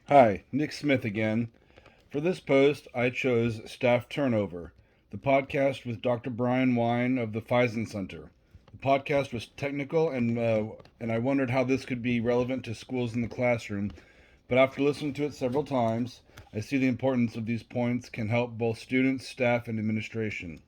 Hi, Nick Smith again. For this post, I chose Staff Turnover, the podcast with Dr. Brian Wine of the Fison Center. The podcast was technical, and I wondered how this could be relevant to schools in the classroom. But after listening to it several times, I see the importance of these points can help both students, staff, and administration.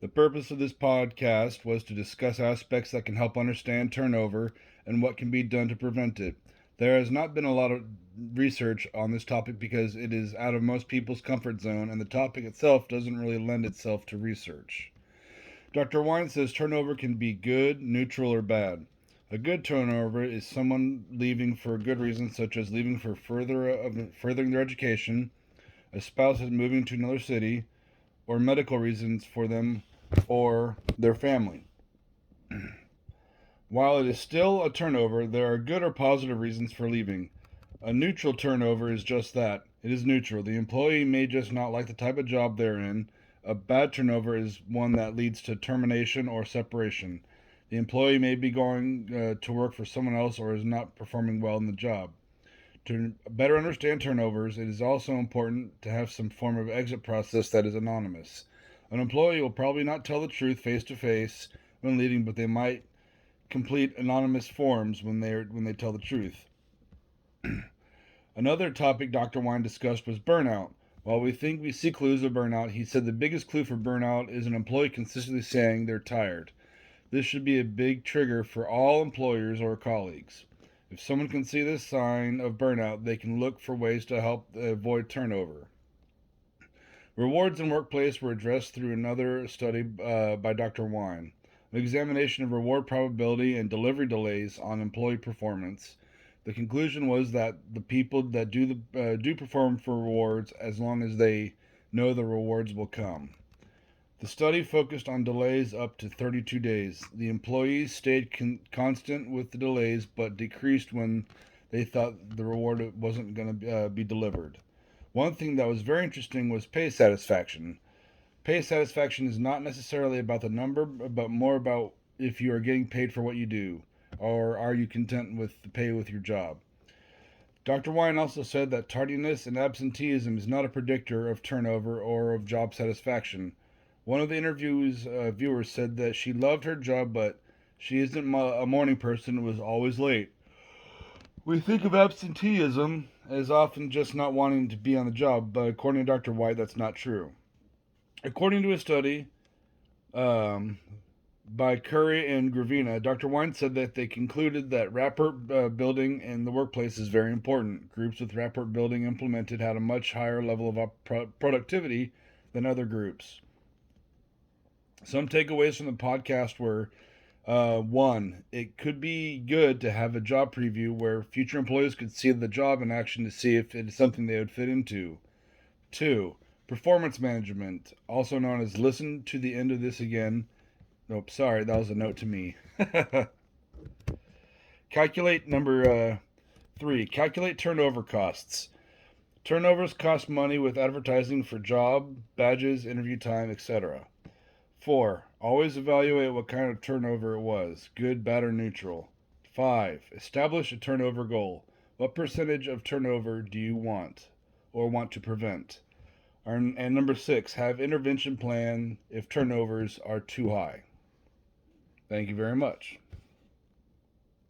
The purpose of this podcast was to discuss aspects that can help understand turnover and what can be done to prevent it. There has not been a lot of research on this topic because it is out of most people's comfort zone and the topic itself doesn't really lend itself to research. Dr. Wine says turnover can be good, neutral, or bad. A good turnover is someone leaving for a good reason, such as leaving for furthering their education, a spouse is moving to another city, or medical reasons for them or their family. While it is still a turnover, there are good or positive reasons for leaving. A neutral turnover is just that. It is neutral. The employee may just not like the type of job they're in. A bad turnover is one that leads to termination or separation. The employee may be going to work for someone else or is not performing well in the job. To better understand turnovers, it is also important to have some form of exit process that is anonymous. An employee will probably not tell the truth face to face when leaving, but they might complete anonymous forms when they tell the truth. Another topic Dr. Wine discussed was burnout. While we think we see clues of burnout, he said the biggest clue for burnout is an employee consistently saying they're tired. This should be a big trigger for all employers or colleagues. If someone can see this sign of burnout, they can look for ways to help avoid turnover. Rewards in workplace were addressed through another study by Dr. Wine, an examination of reward probability and delivery delays on employee performance. The conclusion was that the people that do perform for rewards as long as they know the rewards will come. The study focused on delays up to 32 days. The employees stayed constant with the delays but decreased when they thought the reward wasn't going to be delivered. One thing that was very interesting was pay satisfaction. Pay satisfaction is not necessarily about the number, but more about if you are getting paid for what you do, or are you content with the pay with your job. Dr. Wine also said that tardiness and absenteeism is not a predictor of turnover or of job satisfaction. One of the interview's viewers said that she loved her job, but she isn't a morning person and was always late. We think of absenteeism as often just not wanting to be on the job, but according to Dr. White, that's not true. According to a study um, by Curry and Gravina, Dr. Wine said that they concluded that rapport building in the workplace is very important. Groups with rapport building implemented had a much higher level of productivity than other groups. Some takeaways from the podcast were one, it could be good to have a job preview where future employees could see the job in action to see if it is something they would fit into. Two, performance management, also known as listen to the end of this again. Nope, sorry, that was a note to me. Calculate three, calculate turnover costs. Turnovers cost money with advertising for job, badges, interview time, etc. 4. Always evaluate what kind of turnover it was, good, bad, or neutral. 5. Establish a turnover goal. What percentage of turnover do you want or want to prevent? And number 6, have intervention plan if turnovers are too high. Thank you very much.